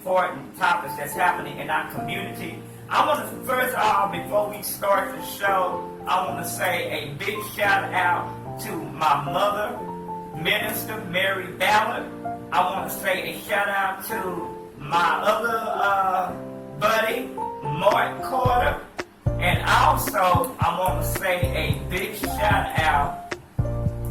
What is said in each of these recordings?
important topics that's happening in our community. I want to, first of all, before we start the show, I want to say a big shout out to my mother, Minister Mary Ballard. I want to say a shout out to my other buddy, Mark Carter. And also, I want to say a big shout out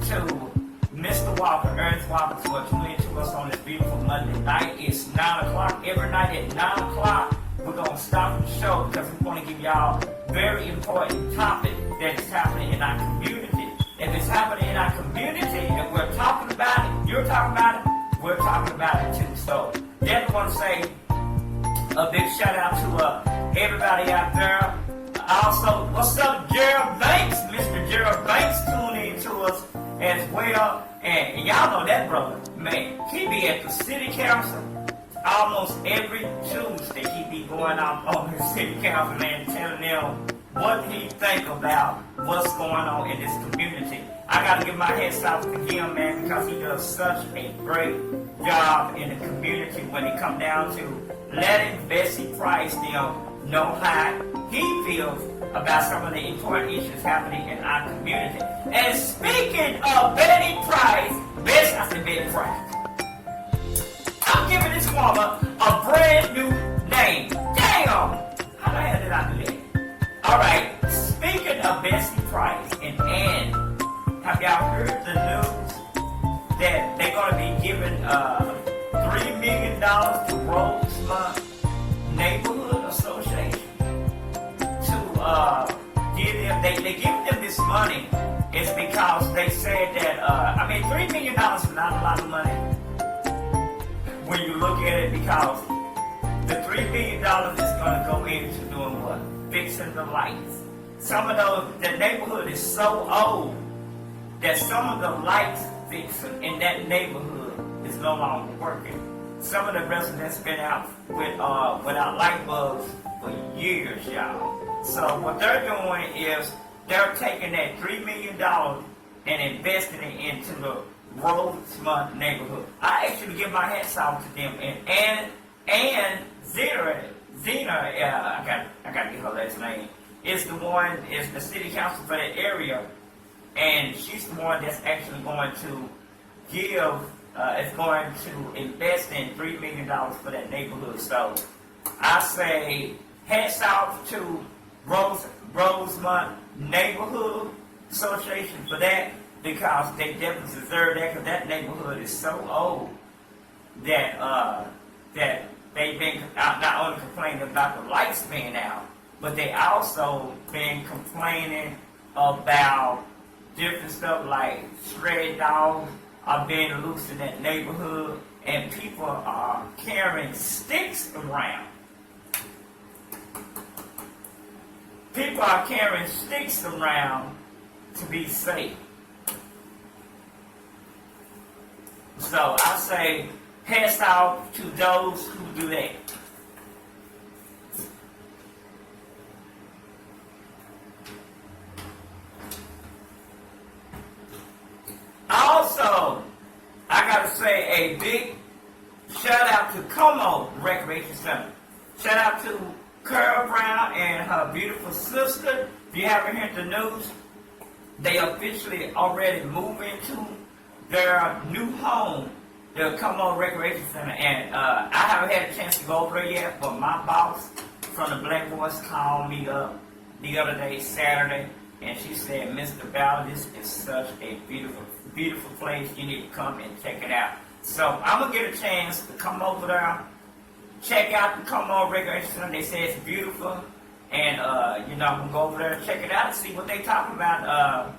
to Mr. Walker, Ernest Walker, for tuning in to us on this beautiful Monday night. It's 9 o'clock. Every night at 9 o'clock, we're going to stop the show because we want to give y'all a very important topic that is happening in our community. If it's happening in our community and we're talking about it, you're talking about it, we're talking about it too. So, definitely want to say a big shout out to everybody out there. Also, what's up, Gerald Banks? Mr. Gerald Banks tuning in to us as well. And y'all know that brother, man, he be at the city council almost every Tuesday. He be going out on the city council, man, telling them what he think about what's going on in this community. I gotta give my hats off to him, man, because he does such a great job in the community when it come down to letting Bessie Price know how he feels about some of the important issues happening in our community. And speaking of Betty Price, I said Betty Price, I'm giving this woman a brand new name. Damn! How the hell did I do that? Alright, speaking of Bessie Price and Ann, have y'all heard the news that they're going to be giving $3 million to Rosemont Neighborhood Association to give them, they give them this money. It's because they said that, $3 million is not a lot of money when you look at it, because the $3 million is going to go into doing what? Fixing the lights. Some of those, the neighborhood is so old that some of the lights fixing in that neighborhood is no longer working. Some of the residents been out without light bulbs for years, y'all. So what they're doing is they're taking that $3 million and investing it into the Rosemont neighborhood. I actually give my hats off to them. And Zena, I gotta get her last name, is the city council for that area, and she's the one that's actually going to is going to invest in $3 million for that neighborhood. So I say hats off to Rosemont Neighborhood Association for that, because they definitely deserve that, because that neighborhood is so old that they've been not only complaining about the lights being out, but they also been complaining about different stuff like stray dogs are being loose in that neighborhood, and people are carrying sticks around. People are carrying sticks around to be safe. So I say, hats off to those who do that. Also, I gotta say a big shout out to Como Recreation Center. Shout out to Carol Brown and her beautiful sister. If you haven't heard the news, they officially already moved into their new home, the Como Recreation Center. And I haven't had a chance to go over there yet, but my boss from the Black Voice called me up the other day, Saturday, and she said, Mr. Ballard, this is such a beautiful, beautiful place. You need to come and check it out. So I'm going to get a chance to come over there, check out the Como Recreation Center. They say it's beautiful. And, I'm going to go over there and check it out and see what they talking about.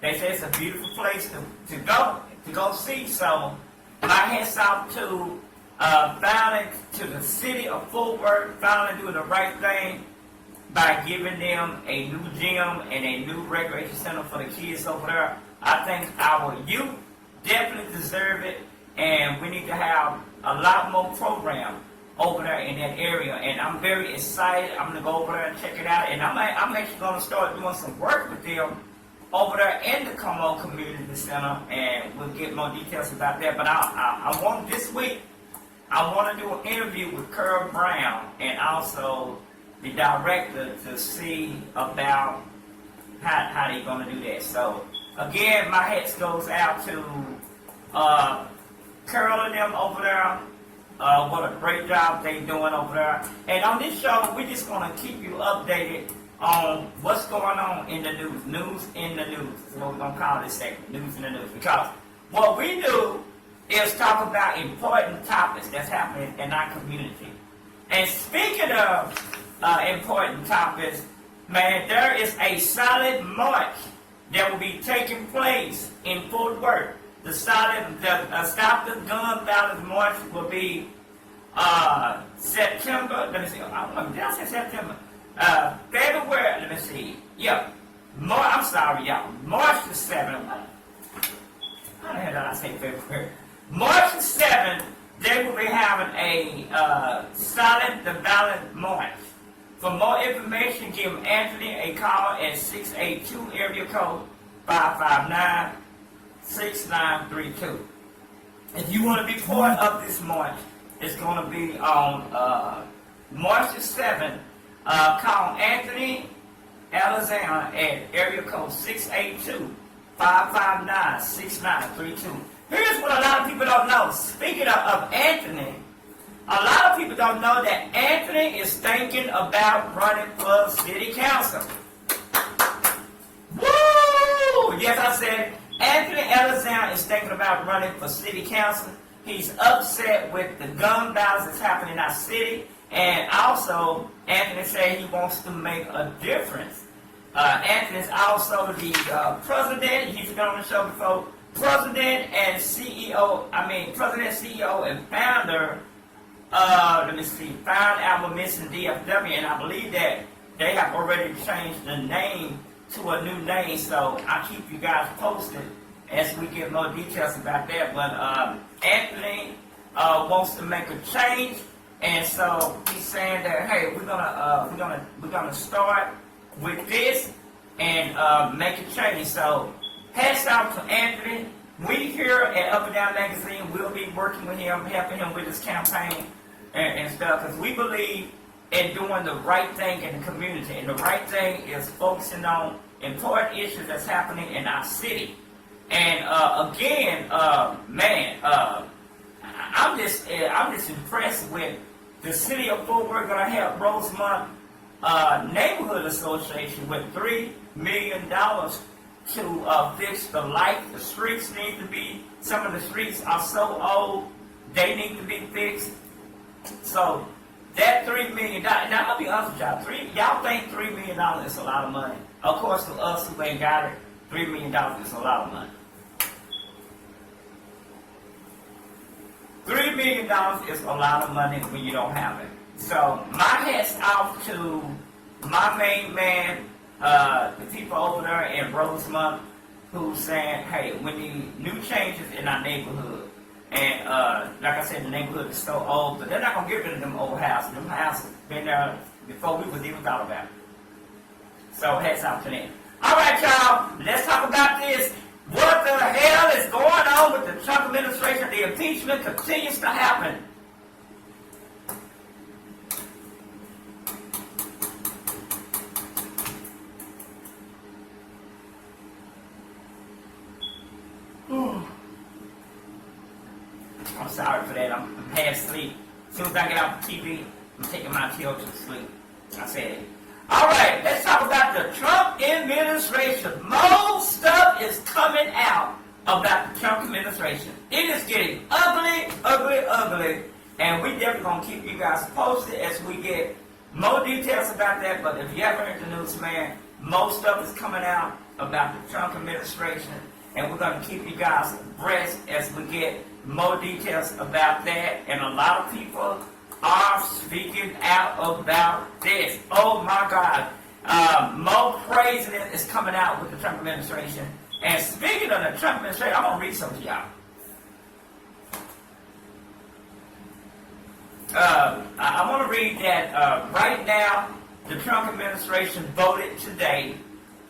They say it's a beautiful place to go see. So my hats off to finally to the city of Fort Worth, finally doing the right thing by giving them a new gym and a new recreation center for the kids over there. I think our youth definitely deserve it, and we need to have a lot more program over there in that area. And I'm very excited. I'm going to go over there and check it out, and I'm actually going to start doing some work with them over there in the Como Community Center, and we'll get more details about that. But I want this week, I want to do an interview with Carl Brown and also the director to see about how they're going to do that. So, again, my hats goes out to Carol and them over there. What a great job they doing over there. And on this show, we're just going to keep you updated on what's going on in the news. News in the news. That's what we're going to call this segment, News in the News. Because what we do is talk about important topics that's happening in our community. And speaking of important topics, man, there is a solid march that will be taking place in Fort Worth. The Stop the Gun Violence March will be September. Let me see. I don't know. Did I say September? February. Let me see. Yeah. I'm sorry, y'all. March the 7th. How the hell did I say February? March the 7th, they will be having a Silent the Violent March. For more information, give Anthony a call at 682 area code 559-6932. If you want to be part of this march, it's going to be on March the 7th. Call Anthony Alexander at area code 682-559-6932. Here's what a lot of people don't know. Speaking of Anthony, a lot of people don't know that Anthony is thinking about running for city council. Woo! Yes, I said Anthony Alexander is thinking about running for city council. He's upset with the gun violence that's happening in our city. And also, Anthony said he wants to make a difference. Anthony's also the president. He's been on the show before. President, CEO, and founder, Found Album Missing DFW, and I believe that they have already changed the name to a new name, so I'll keep you guys posted as we get more details about that. But Anthony wants to make a change, and so he's saying that, hey, we're gonna start with this and make a change. So hats out to Anthony. We here at Up and Down Magazine will be working with him, helping him with his campaign and stuff, because we believe in doing the right thing in the community. And the right thing is focusing on important issues that's happening in our city. And again, I'm just impressed with the city of Fort Worth going to help Rosemont Neighborhood Association with $3 million to fix the light. The streets need to be, some of the streets are so old, they need to be fixed. So that $3 million, now I'll be honest with y'all, y'all think $3 million is a lot of money. Of course, to us who ain't got it, $3 million is a lot of money. $3 million is a lot of money when you don't have it. So my hat's off to my main man, the people over there in Rosemont who's saying, hey, we need new changes in our neighborhood. And like I said, the neighborhood is so old, but they're not going to get rid of them old houses. Them houses been there before we was even thought about it. So hats off to them. All right, y'all, let's talk about this. What the hell is going on with the Trump administration? The impeachment continues to happen. I'm sorry for that. I'm half asleep. As soon as I get off the TV, I'm taking my children to sleep. I said it. All right, let's talk about the Trump administration. More stuff is coming out about the Trump administration. It is getting ugly, ugly, ugly. And we definitely going to keep you guys posted as we get more details about that. But if you ever heard the news, man, more stuff is coming out about the Trump administration. And we're going to keep you guys abreast as we get more details about that. And a lot of people are speaking out about this. Oh my God. More craziness is coming out with the Trump administration. And speaking of the Trump administration, I'm going to read something to y'all. I want to read that right now, the Trump administration voted today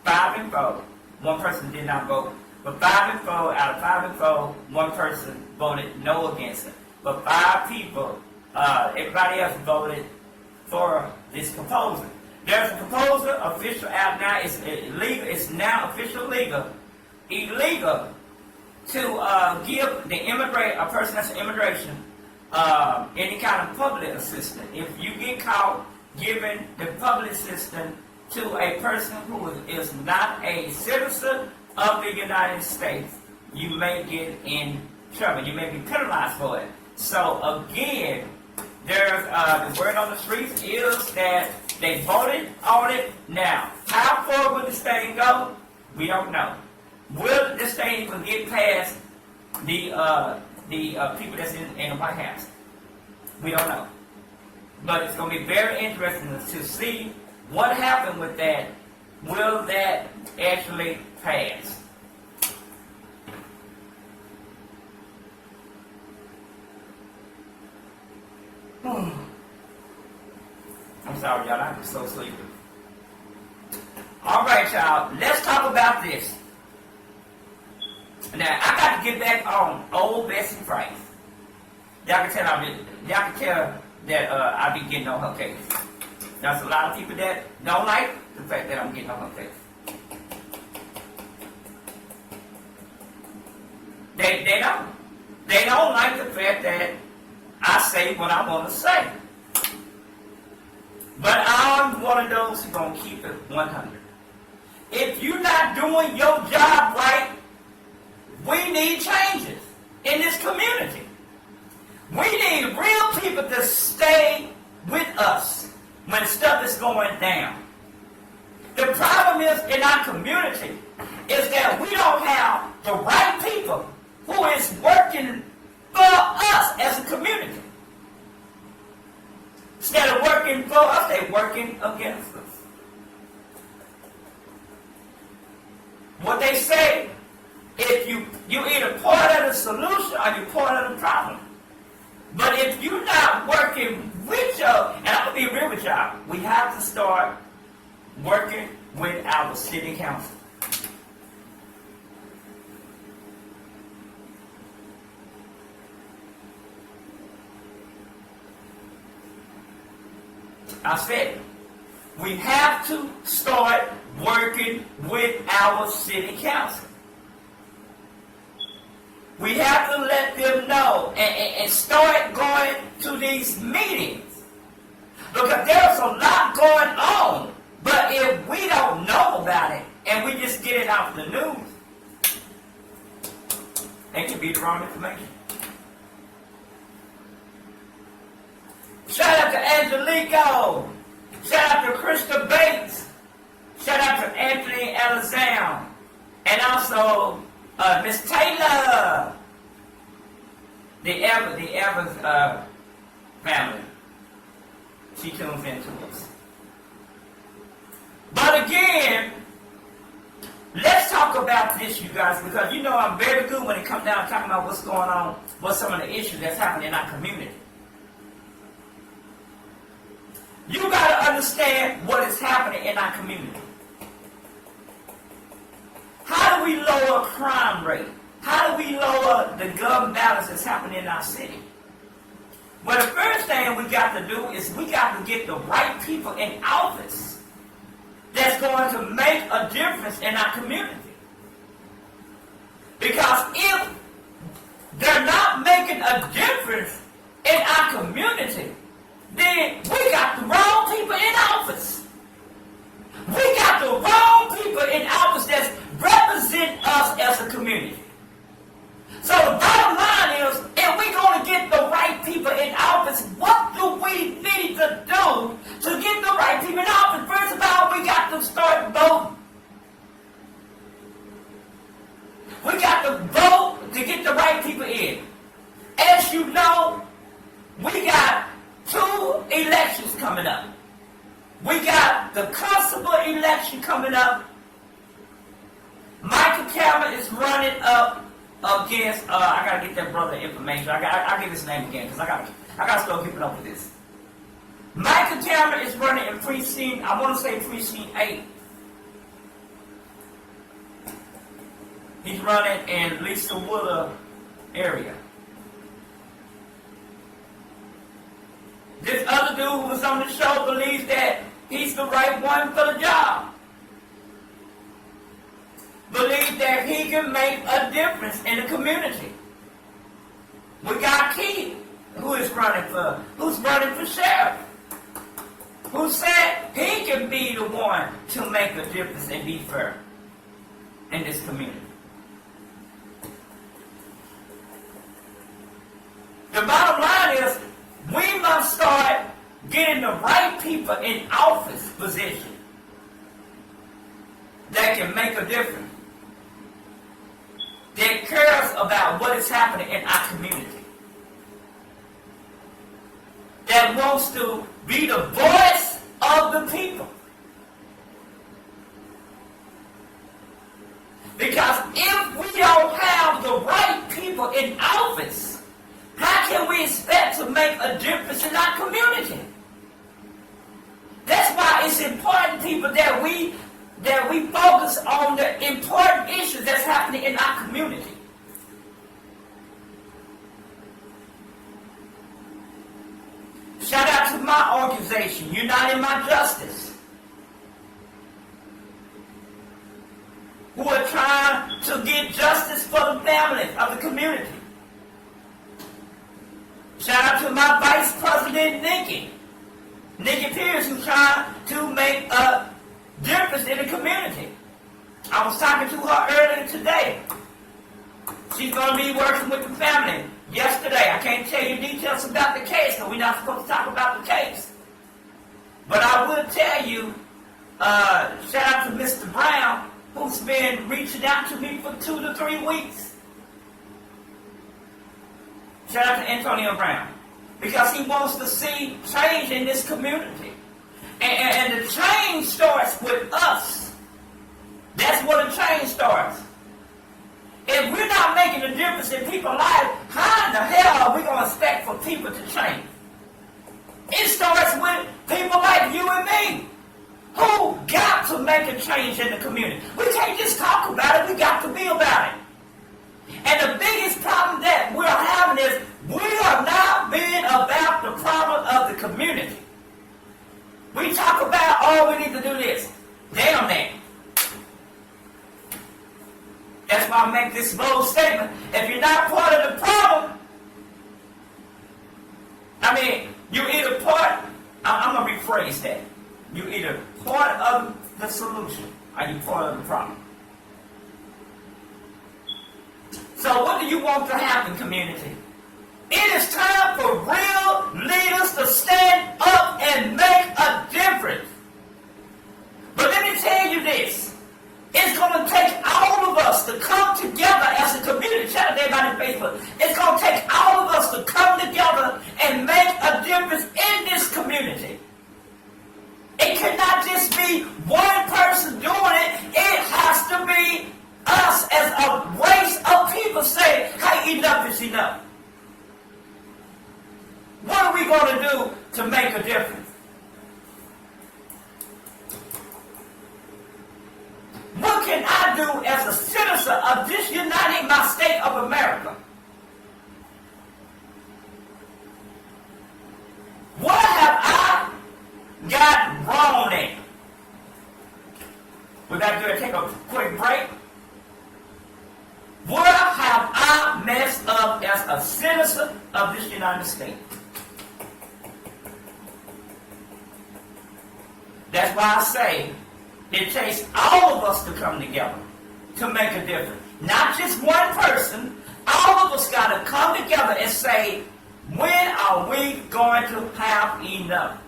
5-4. One person did not vote. But 5-4, out of 5-4, one person voted no against it. but 5 people. Everybody else voted for this proposal. There's a proposal official out now. It's illegal. It's now official illegal to give a person that's an immigration any kind of public assistance. If you get caught giving the public assistance to a person who is not a citizen of the United States, you may get in trouble. You may be penalized for it. So again, there's the word on the streets is that they voted on it. Now, how far will this thing go? We don't know. Will this thing even get past the people that's in the White House? We don't know. But it's going to be very interesting to see what happened with that. Will that actually pass? I'm sorry, y'all. I'm so sleepy. All right, y'all. Let's talk about this. Now, I got to get back on old Bessie Price. Y'all can tell that I be getting on her case. There's a lot of people that don't like the fact that I'm getting on her case. They don't like the fact that I say what I want to say. But I'm one of those who's going to keep it 100. If you're not doing your job right, we need changes in this community. We need real people to stay with us when stuff is going down. The problem is in our community is that we don't have the right people who is working for us as a community. Instead of working for us, they're working against us. What they say, if you're either part of the solution or you're part of the problem. But if you're not working with y'all, and I'm going to be real with y'all, we have to start working with our city council. I said, we have to start working with our city council. We have to let them know and start going to these meetings. Because there's a lot going on. But if we don't know about it and we just get it off the news, it could be the wrong information. Shout out to Angelico. Shout out to Krista Bates. Shout out to Anthony Elizam. And also Miss Taylor. The Evans family. She tunes into us. But again, let's talk about this, you guys, because you know I'm very good when it comes down to talking about what's going on, what's some of the issues that's happening in our community. You got to understand what is happening in our community. How do we lower crime rate? How do we lower the gun violence that's happening in our city? Well, the first thing we got to do is we got to get the right people in office that's going to make a difference in our community. Because if they're not making a difference in our community, then we got the wrong people in office. We got the wrong people in office that represent us as a community. So the bottom line is, if we're going to get the right people in office, what do we need to do to get the right people in office? First of all, we got to start voting. We got to vote to get the right people in. As you know, we got 2 elections coming up. We got the constable election coming up. Michael Cameron is running up against, I gotta get that brother information. I'll give his name again, because I gotta start keeping up with this. Michael Cameron is running in precinct, I want to say precinct 8. He's running in Lisa Wooler area. other dude who was on the show believes that he's the right one for the job. Believes that he can make a difference in the community. We got Keith, who's running for sheriff, who said he can be the one to make a difference and be fair in this community. The bottom line is, we must start getting the right people in office position that can make a difference, that cares about what is happening in our community, that wants to be the voice of the people. Because if we don't have the right people in office, how can we expect to make a difference in our community? That's why it's important, people, that we focus on the important issues that's happening in our community. Shout out to my organization, United My Justice, who are trying to get justice for the families of the community. Shout out to my Vice President, Nikki Pierce, who's trying to make a difference in the community. I was talking to her earlier today. She's going to be working with the family yesterday. I can't tell you details about the case, because we're not supposed to talk about the case. But I will tell you, shout out to Mr. Brown, who's been reaching out to me for 2 to 3 weeks. Shout out to Antonio Brown, because he wants to see change in this community. And the change starts with us. That's where the change starts. If we're not making a difference in people's lives, how in the hell are we going to expect for people to change? It starts with people like you and me, who got to make a change in the community. We can't just talk about it, we got to be about it. And the biggest problem that we're having is we are not being about the problem of the community. We talk about, oh, we need to do this. Damn that. That's why I make this bold statement. If you're not part of the problem, you're either part, I'm going to rephrase that. You're either part of the solution or you're part of the problem. So what do you want to happen, community? It is time for real leaders to stand up and make a difference. But let me tell you this. It's going to take all of us to come together as a community. Shout out to everybody on Facebook. It's going to take all of us to come together and make a difference in this community. It cannot just be one person doing it. It has to be us as a race of people saying, hey, enough is enough. What are we going to do to make a difference? What can I do as a citizen of this United States of America? What have I got wrong in? We're going to take a quick break. Where have I messed up as a citizen of this United States? That's why I say it takes all of us to come together to make a difference. Not just one person. All of us got to come together and say, when are we going to have enough?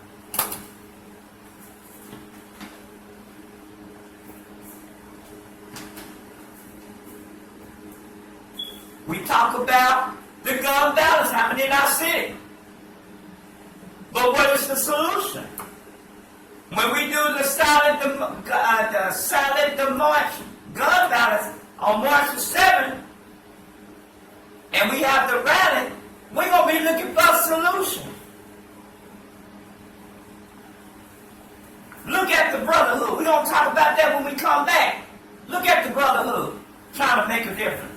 We talk about the gun violence happening in our city. But what is the solution? When we do the silent march gun violence on March the 7th, and we have the rally, we're going to be looking for a solution. Look at the brotherhood. We're going to talk about that when we come back. Look at the brotherhood trying to make a difference.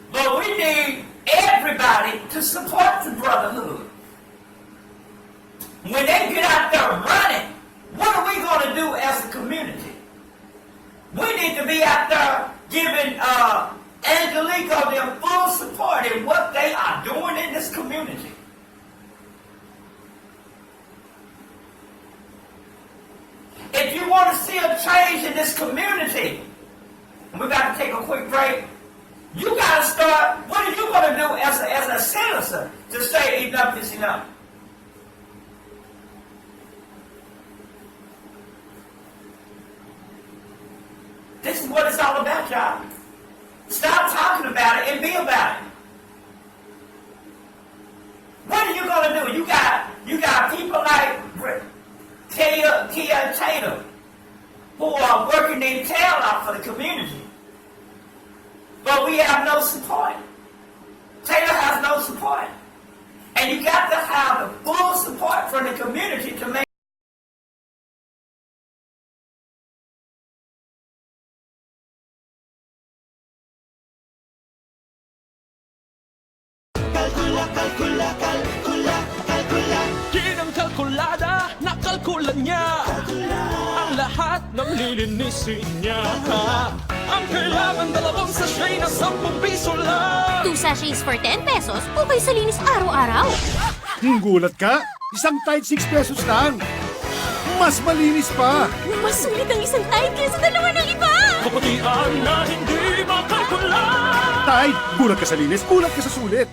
But we need everybody to support the brotherhood. there running, what are we going to do as a community? We need to be out there giving Angelico their full support in what they are doing in this community. If you want to see a change in this community, and we got to take a quick break, you got to start, what are you going to do as a citizen to say enough is enough? This is what it's all about, y'all. Stop talking about it and be about it. What are you going to do? You got people like Kia Tatum who are working their tail off for the community. But we have no support. Taylor has no support. And you got to have the full support from the community to make kalkulada, nakalkulan niya ang lahat ng lilinisin niya. Ang kailangan dalawang sachet na 10 piso lang. 2 sachets for 10 pesos, okay sa linis araw-araw. Gulat ka? Isang Tide 6 pesos lang. Mas malinis pa. Mas sulit ang isang Tide kaysa dalawa ng iba. Kapatian na hindi makalkulan. Tide, gulat ka sa linis, gulat ka sa sulit.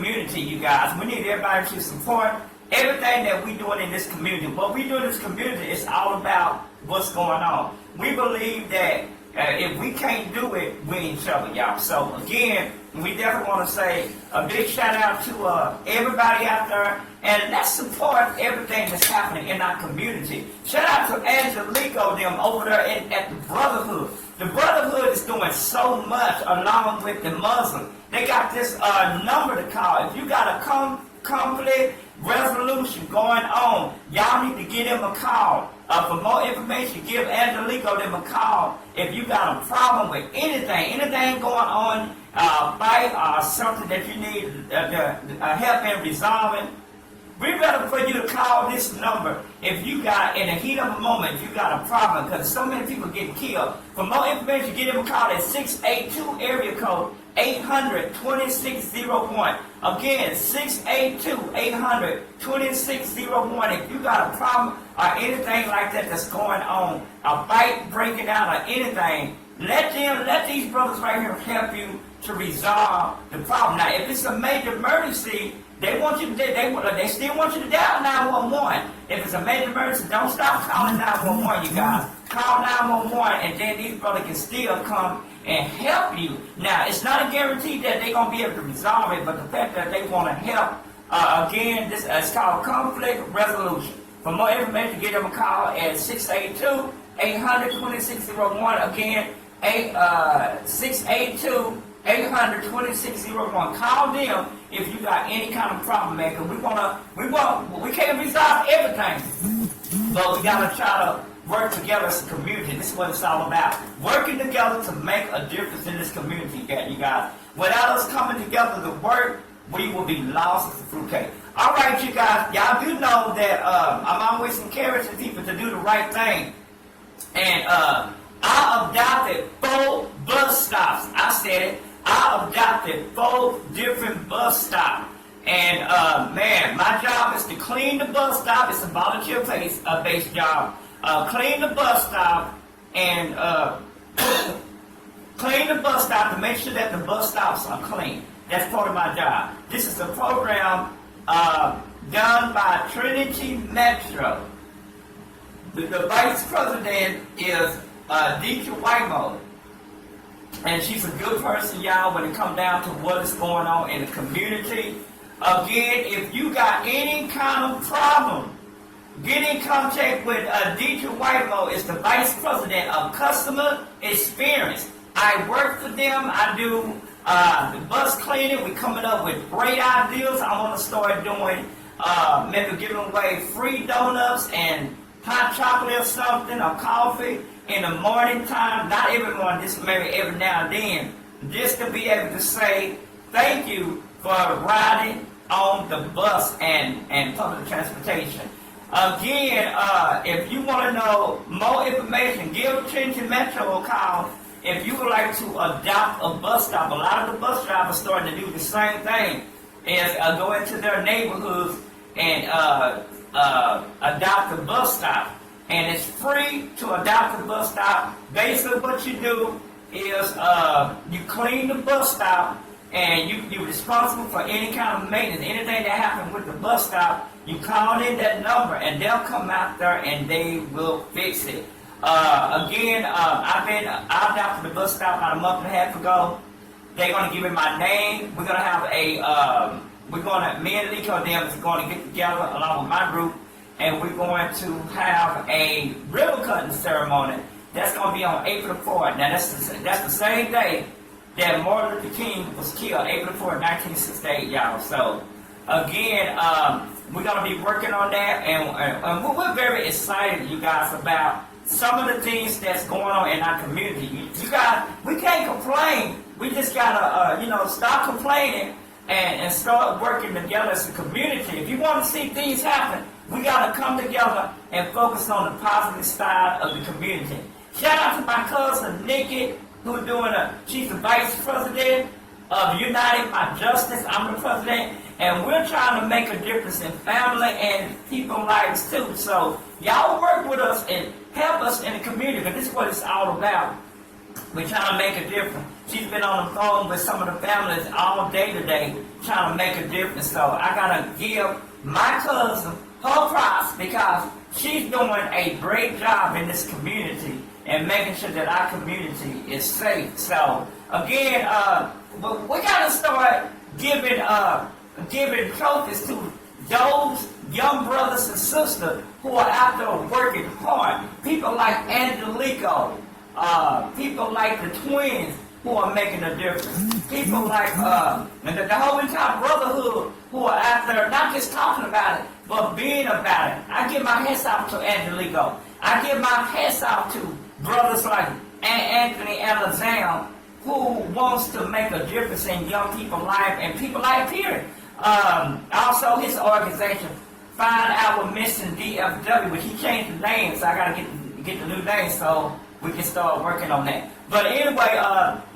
community, you guys. We need everybody to support everything that we're doing in this community. What we do in this community is all about what's going on. We believe that if we can't do it, we're in trouble, y'all. So again, we definitely want to say a big shout out to everybody out there, and let's support everything that's happening in our community. Shout out to Angelico, them over there at the Brotherhood. The Brotherhood is doing so much along with the Muslim. They got this number to call. If you got a conflict resolution going on, y'all need to give them a call. For more information, give Angelico them a call. If you got a problem with anything going on, fight or something that you need help in resolving, we'd rather for you to call this number if you got, in the heat of a moment, if you got a problem, because so many people getting killed. For more information, give them a call at 682 area code 800-2601. Again, 682-800-2601. If you got a problem or anything like that that's going on, a fight breaking out or anything, let these brothers right here help you to resolve the problem. Now, if it's a major emergency, they still want you to dial 911. If it's a major emergency, don't stop calling 911, you guys. Call 911, and then these brothers can still come and help you. Now, it's not a guarantee that they're going to be able to resolve it, but the fact that they want to help, again, this it's called conflict resolution. For more information, give them a call at 682-800-2601. Again, 682-800-2601. Call them if you got any kind of problem, man. Cause we can't resolve everything, but we gotta try to work together as a community. This is what it's all about. Working together to make a difference in this community, you guys. Without us coming together to work, we will be lost as a fruitcake. All right, you guys. Y'all do know that I'm always encouraging people to do the right thing, and I adopted 4 bus stops. I said it. I adopted 4 different bus stops. And, man, my job is to clean the bus stop. It's a volunteer-based job. Clean the bus stop and clean the bus stop to make sure that the bus stops are clean. That's part of my job. This is a program done by Trinity Metro. The vice president is Deidre Whitemo, and she's a good person, y'all, when it comes down to what is going on in the community. Again, if you got any kind of problem, get in contact with Deidre Whitemo. Is the vice president of customer experience. I work for them. I do the bus cleaning. We're coming up with great ideas. I want to start doing maybe giving away free donuts and hot chocolate or something, or coffee in the morning time. Not every morning, just maybe every now and then, just to be able to say thank you for riding on the bus and public transportation. Again, if you want to know more information, give Trinity Metro a call. If you would like to adopt a bus stop, a lot of the bus drivers starting to do the same thing, is go into their neighborhoods and adopt a bus stop. And it's free to adopt a bus stop. Basically what you do is you clean the bus stop, and you're responsible for any kind of maintenance, anything that happens with the bus stop. You call in that number, and they'll come out there and they will fix it. Again, I adopted the bus stop about a month and a half ago. They're going to give me my name. We're going to have me and Nico them is going to get together along with my group, and we're going to have a ribbon cutting ceremony. That's going to be on April 4th. Now, that's the same day that Martin Luther King was killed, April 4th, 1968, y'all. So, again, we're going to be working on that, and we're very excited, you guys, about some of the things that's going on in our community. You guys, we can't complain. We just got to, stop complaining and start working together as a community. If you want to see things happen, we got to come together and focus on the positive side of the community. Shout out to my cousin Nikki, who's she's the vice president of United by Justice. I'm the president, and we're trying to make a difference in family and people's lives too. So y'all work with us and help us in the community, because this is what it's all about. We're trying to make a difference. She's been on the phone with some of the families all day today trying to make a difference. So I got to give my cousin her props, because she's doing a great job in this community and making sure that our community is safe. So again, we got to start giving trophies to those young brothers and sisters who are out there working hard. People like Angelico, people like the twins who are making a difference. People like the whole entire brotherhood who are out there not just talking about it, but being about it. I give my hats off to Angelico. I give my hats off to brothers like Anthony Alexander, who wants to make a difference in young people's life and people like period. Also his organization, Find Our Mission DFW, which he changed the name, so I gotta get the new name so we can start working on that. But anyway,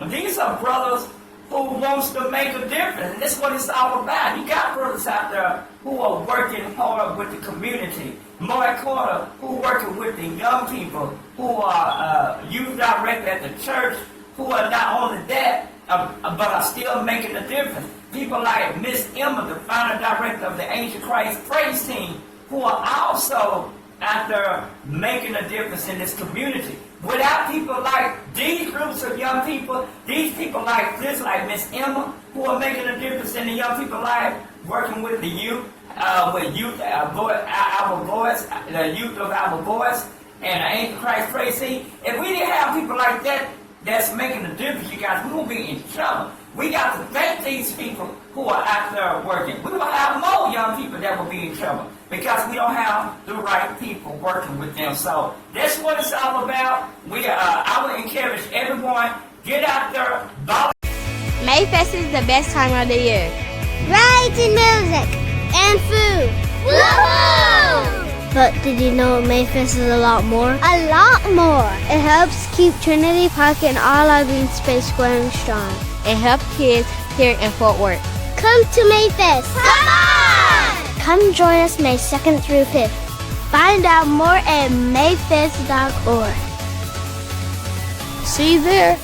these are brothers who wants to make a difference, and that's what it's all about. You got brothers out there who are working hard with the community. Mark Carter, who working with the young people, who are youth director at the church, who are not only that, but are still making a difference. People like Miss Emma, the founder director of the Ancient Christ Praise Team, who are also out there making a difference in this community. Without people like these groups of young people, these people like this, like Miss Emma, who are making a difference in the young people's life, working with the youth, our voice, the youth of our voice, and the Ancient Christ Praise Team. If we didn't have people like that that's making a difference, you guys, we won't be in trouble. We got to thank these people who are out there working. We will have more young people that will be in trouble because we don't have the right people working with them. So that's what it's all about. I would encourage everyone, get out there, Mayfest is the best time of the year. Rides and music and food. Woohoo! But did you know Mayfest is a lot more? A lot more. It helps keep Trinity Park and all our green space growing strong. It helps kids here in Fort Worth. Come to Mayfest. Come on! Come join us May 2nd through 5th. Find out more at mayfest.org. See you there.